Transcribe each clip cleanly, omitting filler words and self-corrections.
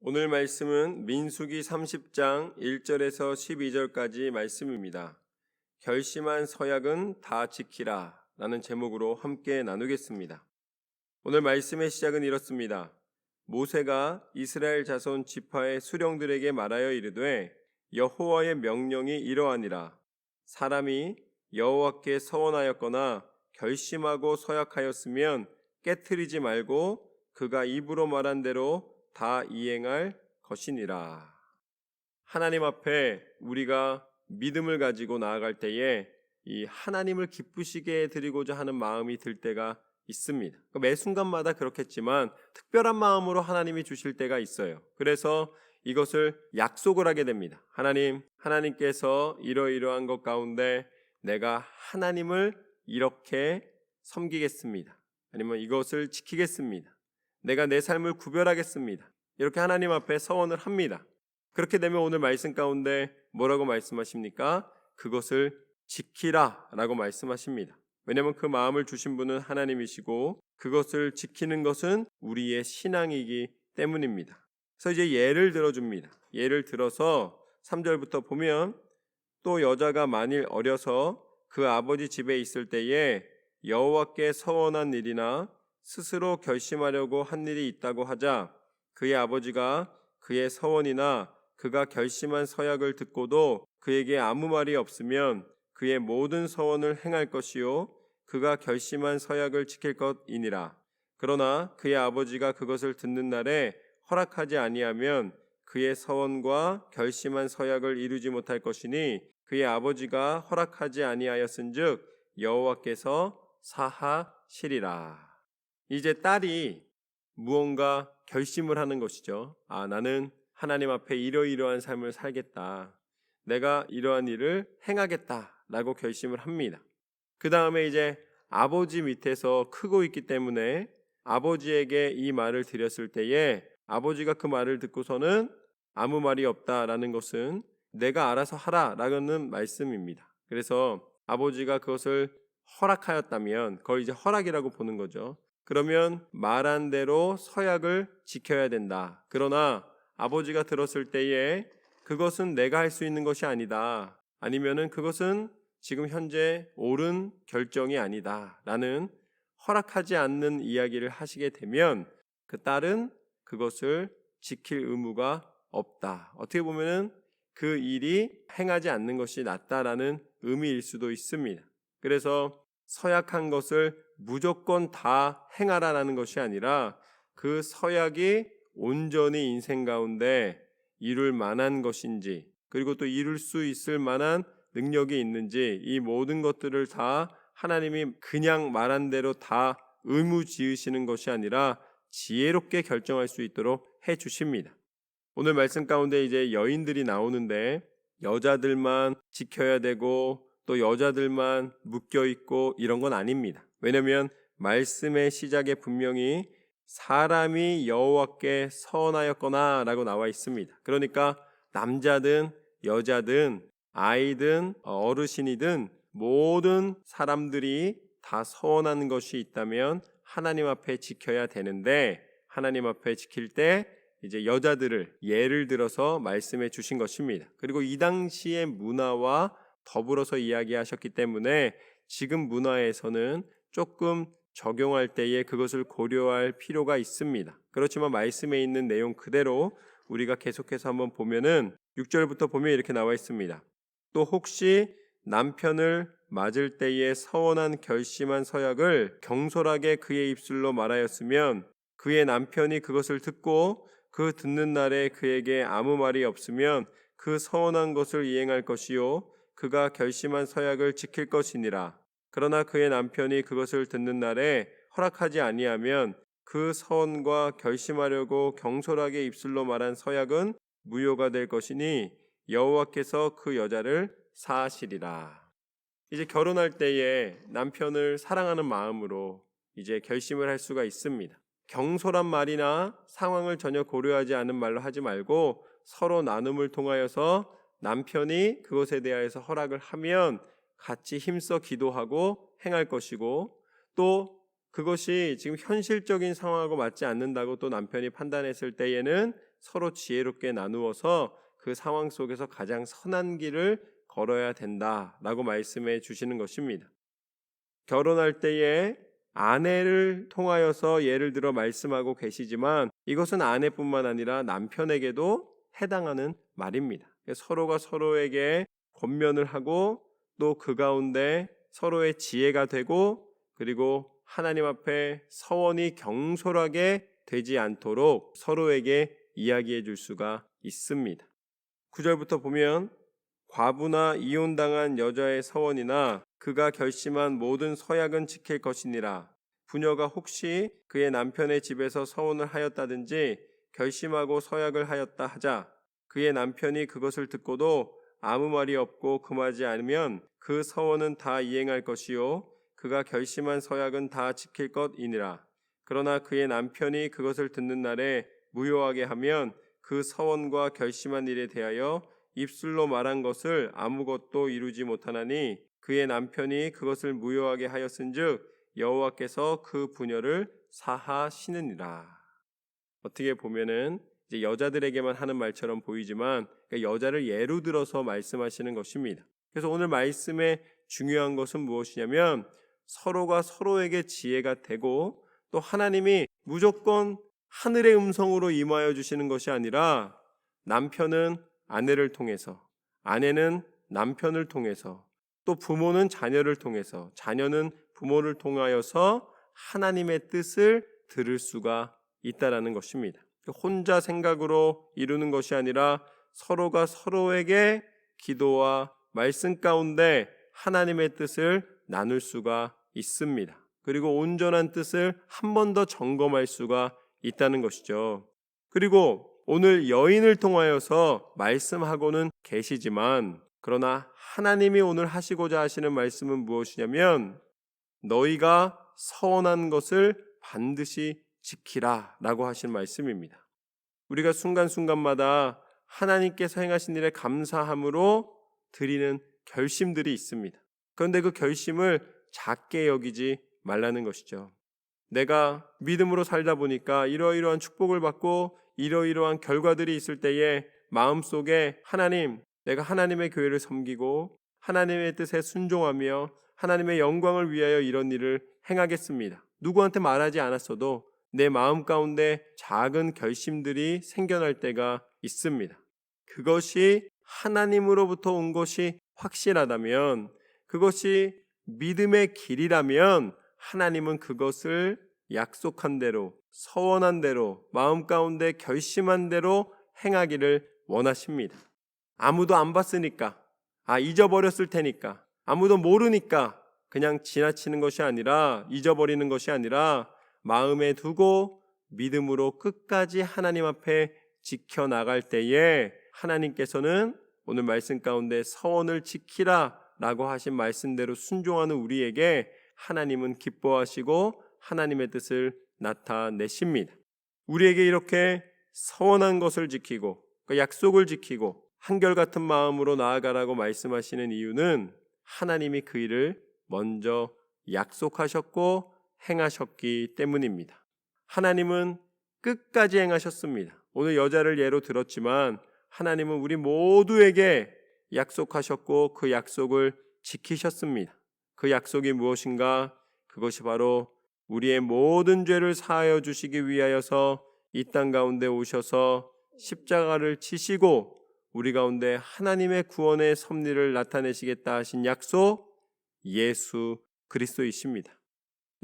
오늘 말씀은 민수기 30장 1절에서 12절까지 말씀입니다. 결심한 서약은 다 지키라 라는 제목으로 함께 나누겠습니다. 오늘 말씀의 시작은 이렇습니다. 모세가 이스라엘 자손 지파의 수령들에게 말하여 이르되 여호와의 명령이 이러하니라. 사람이 여호와께 서원하였거나 결심하고 서약하였으면 깨트리지 말고 그가 입으로 말한 대로 다 이행할 것이니라. 하나님 앞에 우리가 믿음을 가지고 나아갈 때에 이 하나님을 기쁘시게 드리고자 하는 마음이 들 때가 있습니다. 매 순간마다 그렇겠지만 특별한 마음으로 하나님이 주실 때가 있어요. 그래서 이것을 약속을 하게 됩니다. 하나님께서 이러이러한 것 가운데 내가 하나님을 이렇게 섬기겠습니다. 아니면 이것을 지키겠습니다. 내가 내 삶을 구별하겠습니다. 이렇게 하나님 앞에 서원을 합니다. 그렇게 되면 오늘 말씀 가운데 뭐라고 말씀하십니까? 그것을 지키라 라고 말씀하십니다. 왜냐하면 그 마음을 주신 분은 하나님이시고 그것을 지키는 것은 우리의 신앙이기 때문입니다. 그래서 이제 예를 들어줍니다. 예를 들어서 3절부터 보면 또 여자가 만일 어려서 그 아버지 집에 있을 때에 여호와께 서원한 일이나 스스로 결심하려고 한 일이 있다고 하자 그의 아버지가 그의 서원이나 그가 결심한 서약을 듣고도 그에게 아무 말이 없으면 그의 모든 서원을 행할 것이요 그가 결심한 서약을 지킬 것이니라. 그러나 그의 아버지가 그것을 듣는 날에 허락하지 아니하면 그의 서원과 결심한 서약을 이루지 못할 것이니 그의 아버지가 허락하지 아니하였은즉 여호와께서 사하시리라. 이제 딸이 무언가 결심을 하는 것이죠. 나는 하나님 앞에 이러이러한 삶을 살겠다. 내가 이러한 일을 행하겠다라고 결심을 합니다. 그 다음에 이제 아버지 밑에서 크고 있기 때문에 아버지에게 이 말을 드렸을 때에 아버지가 그 말을 듣고서는 아무 말이 없다라는 것은 내가 알아서 하라라는 말씀입니다. 그래서 아버지가 그것을 허락하였다면 그걸 이제 허락이라고 보는 거죠. 그러면 말한 대로 서약을 지켜야 된다. 그러나 아버지가 들었을 때에 그것은 내가 할 수 있는 것이 아니다. 아니면은 그것은 지금 현재 옳은 결정이 아니다. 라는 허락하지 않는 이야기를 하시게 되면 그 딸은 그것을 지킬 의무가 없다. 어떻게 보면은 그 일이 행하지 않는 것이 낫다라는 의미일 수도 있습니다. 그래서 서약한 것을 무조건 다 행하라라는 것이 아니라 그 서약이 온전히 인생 가운데 이룰 만한 것인지 그리고 또 이룰 수 있을 만한 능력이 있는지 이 모든 것들을 다 하나님이 그냥 말한 대로 다 의무 지으시는 것이 아니라 지혜롭게 결정할 수 있도록 해 주십니다. 오늘 말씀 가운데 이제 여인들이 나오는데 여자들만 지켜야 되고 또 여자들만 묶여 있고 이런 건 아닙니다. 왜냐하면 말씀의 시작에 분명히 사람이 여호와께 서원하였거나 라고 나와 있습니다. 그러니까 남자든 여자든 아이든 어르신이든 모든 사람들이 다 서원하는 것이 있다면 하나님 앞에 지켜야 되는데 하나님 앞에 지킬 때 이제 여자들을 예를 들어서 말씀해 주신 것입니다. 그리고 이 당시의 문화와 더불어서 이야기하셨기 때문에 지금 문화에서는 조금 적용할 때에 그것을 고려할 필요가 있습니다. 그렇지만 말씀에 있는 내용 그대로 우리가 계속해서 한번 보면은 6절부터 보면 이렇게 나와 있습니다. 또 혹시 남편을 맞을 때에 서원한 결심한 서약을 경솔하게 그의 입술로 말하였으면 그의 남편이 그것을 듣고 그 듣는 날에 그에게 아무 말이 없으면 그 서원한 것을 이행할 것이요 그가 결심한 서약을 지킬 것이니라. 그러나 그의 남편이 그것을 듣는 날에 허락하지 아니하면 그 서원과 결심하려고 경솔하게 입술로 말한 서약은 무효가 될 것이니 여호와께서 그 여자를 사하시리라. 이제 결혼할 때에 남편을 사랑하는 마음으로 이제 결심을 할 수가 있습니다. 경솔한 말이나 상황을 전혀 고려하지 않은 말로 하지 말고 서로 나눔을 통하여서 남편이 그것에 대하여서 허락을 하면 같이 힘써 기도하고 행할 것이고 또 그것이 지금 현실적인 상황하고 맞지 않는다고 또 남편이 판단했을 때에는 서로 지혜롭게 나누어서 그 상황 속에서 가장 선한 길을 걸어야 된다라고 말씀해 주시는 것입니다. 결혼할 때에 아내를 통하여서 예를 들어 말씀하고 계시지만 이것은 아내뿐만 아니라 남편에게도 해당하는 말입니다. 서로가 서로에게 권면을 하고 또 그 가운데 서로의 지혜가 되고 그리고 하나님 앞에 서원이 경솔하게 되지 않도록 서로에게 이야기해 줄 수가 있습니다. 9절부터 보면 과부나 이혼당한 여자의 서원이나 그가 결심한 모든 서약은 지킬 것이니라. 부녀가 혹시 그의 남편의 집에서 서원을 하였다든지 결심하고 서약을 하였다 하자 그의 남편이 그것을 듣고도 아무 말이 없고 금하지 않으면 그 서원은 다 이행할 것이요 그가 결심한 서약은 다 지킬 것이니라. 그러나 그의 남편이 그것을 듣는 날에 무효하게 하면 그 서원과 결심한 일에 대하여 입술로 말한 것을 아무것도 이루지 못하나니 그의 남편이 그것을 무효하게 하였은즉 여호와께서 그 부녀를 사하시느니라. 어떻게 보면은 이제 여자들에게만 하는 말처럼 보이지만 여자를 예로 들어서 말씀하시는 것입니다. 그래서 오늘 말씀의 중요한 것은 무엇이냐면 서로가 서로에게 지혜가 되고 또 하나님이 무조건 하늘의 음성으로 임하여 주시는 것이 아니라 남편은 아내를 통해서, 아내는 남편을 통해서, 또 부모는 자녀를 통해서, 자녀는 부모를 통하여서 하나님의 뜻을 들을 수가 있다라는 것입니다. 혼자 생각으로 이루는 것이 아니라 서로가 서로에게 기도와 말씀 가운데 하나님의 뜻을 나눌 수가 있습니다. 그리고 온전한 뜻을 한 번 더 점검할 수가 있다는 것이죠. 그리고 오늘 여인을 통하여서 말씀하고는 계시지만 그러나 하나님이 오늘 하시고자 하시는 말씀은 무엇이냐면 너희가 서원한 것을 반드시 지키라 라고 하신 말씀입니다. 우리가 순간순간마다 하나님께서 행하신 일에 감사함으로 드리는 결심들이 있습니다. 그런데 그 결심을 작게 여기지 말라는 것이죠. 내가 믿음으로 살다 보니까 이러이러한 축복을 받고 이러이러한 결과들이 있을 때에 마음속에 하나님, 내가 하나님의 교회를 섬기고 하나님의 뜻에 순종하며 하나님의 영광을 위하여 이런 일을 행하겠습니다. 누구한테 말하지 않았어도 내 마음 가운데 작은 결심들이 생겨날 때가 있습니다. 그것이 하나님으로부터 온 것이 확실하다면, 그것이 믿음의 길이라면 하나님은 그것을 약속한 대로, 서원한 대로, 마음 가운데 결심한 대로 행하기를 원하십니다. 아무도 안 봤으니까, 잊어버렸을 테니까, 아무도 모르니까 그냥 지나치는 것이 아니라, 잊어버리는 것이 아니라 마음에 두고 믿음으로 끝까지 하나님 앞에 지켜나갈 때에 하나님께서는 오늘 말씀 가운데 서원을 지키라 라고 하신 말씀대로 순종하는 우리에게 하나님은 기뻐하시고 하나님의 뜻을 나타내십니다. 우리에게 이렇게 서원한 것을 지키고 그 약속을 지키고 한결같은 마음으로 나아가라고 말씀하시는 이유는 하나님이 그 일을 먼저 약속하셨고 행하셨기 때문입니다. 하나님은 끝까지 행하셨습니다. 오늘 여자를 예로 들었지만 하나님은 우리 모두에게 약속하셨고 그 약속을 지키셨습니다. 그 약속이 무엇인가? 그것이 바로 우리의 모든 죄를 사하여 주시기 위하여서 이 땅 가운데 오셔서 십자가를 지시고 우리 가운데 하나님의 구원의 섭리를 나타내시겠다 하신 약속, 예수 그리스도이십니다.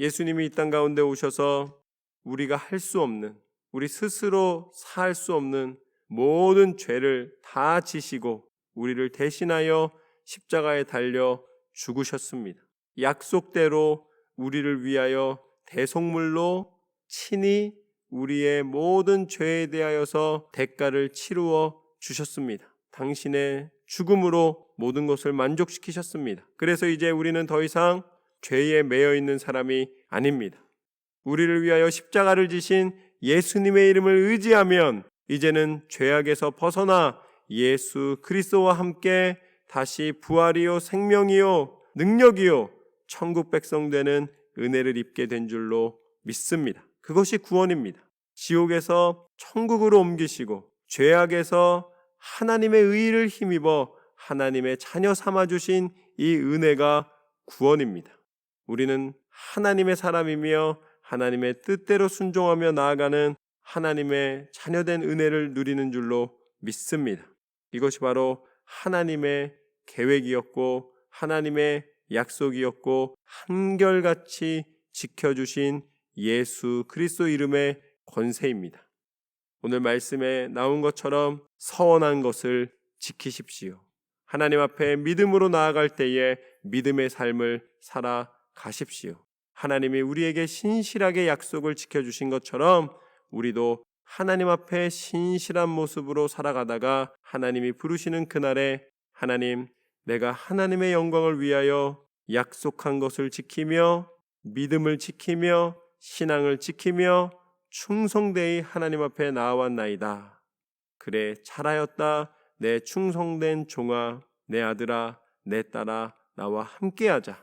예수님이 이 땅 가운데 오셔서 우리가 할 수 없는, 우리 스스로 살 수 없는 모든 죄를 다 지시고 우리를 대신하여 십자가에 달려 죽으셨습니다. 약속대로 우리를 위하여 대속물로 친히 우리의 모든 죄에 대하여서 대가를 치루어 주셨습니다. 당신의 죽음으로 모든 것을 만족시키셨습니다. 그래서 이제 우리는 더 이상 죄에 매여 있는 사람이 아닙니다. 우리를 위하여 십자가를 지신 예수님의 이름을 의지하면 이제는 죄악에서 벗어나 예수 그리스도와 함께 다시 부활이요 생명이요 능력이요 천국 백성 되는 은혜를 입게 된 줄로 믿습니다. 그것이 구원입니다. 지옥에서 천국으로 옮기시고 죄악에서 하나님의 의를 힘입어 하나님의 자녀 삼아주신 이 은혜가 구원입니다. 우리는 하나님의 사람이며 하나님의 뜻대로 순종하며 나아가는 하나님의 자녀된 은혜를 누리는 줄로 믿습니다. 이것이 바로 하나님의 계획이었고 하나님의 약속이었고 한결같이 지켜주신 예수 그리스도 이름의 권세입니다. 오늘 말씀에 나온 것처럼 서원한 것을 지키십시오. 하나님 앞에 믿음으로 나아갈 때에 믿음의 삶을 살아가십시오. 하나님이 우리에게 신실하게 약속을 지켜주신 것처럼 우리도 하나님 앞에 신실한 모습으로 살아가다가 하나님이 부르시는 그날에 하나님, 내가 하나님의 영광을 위하여 약속한 것을 지키며 믿음을 지키며 신앙을 지키며 충성되이 하나님 앞에 나아왔나이다. 그래 잘하였다. 내 충성된 종아, 내 아들아, 내 딸아, 나와 함께하자.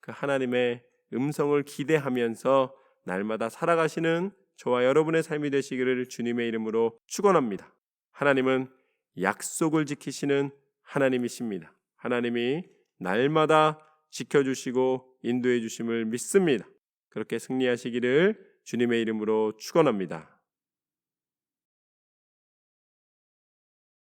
그 하나님의 음성을 기대하면서 날마다 살아가시는 저와 여러분의 삶이 되시기를 주님의 이름으로 축원합니다. 하나님은 약속을 지키시는 하나님이십니다. 하나님이 날마다 지켜주시고 인도해 주심을 믿습니다. 그렇게 승리하시기를 주님의 이름으로 축원합니다.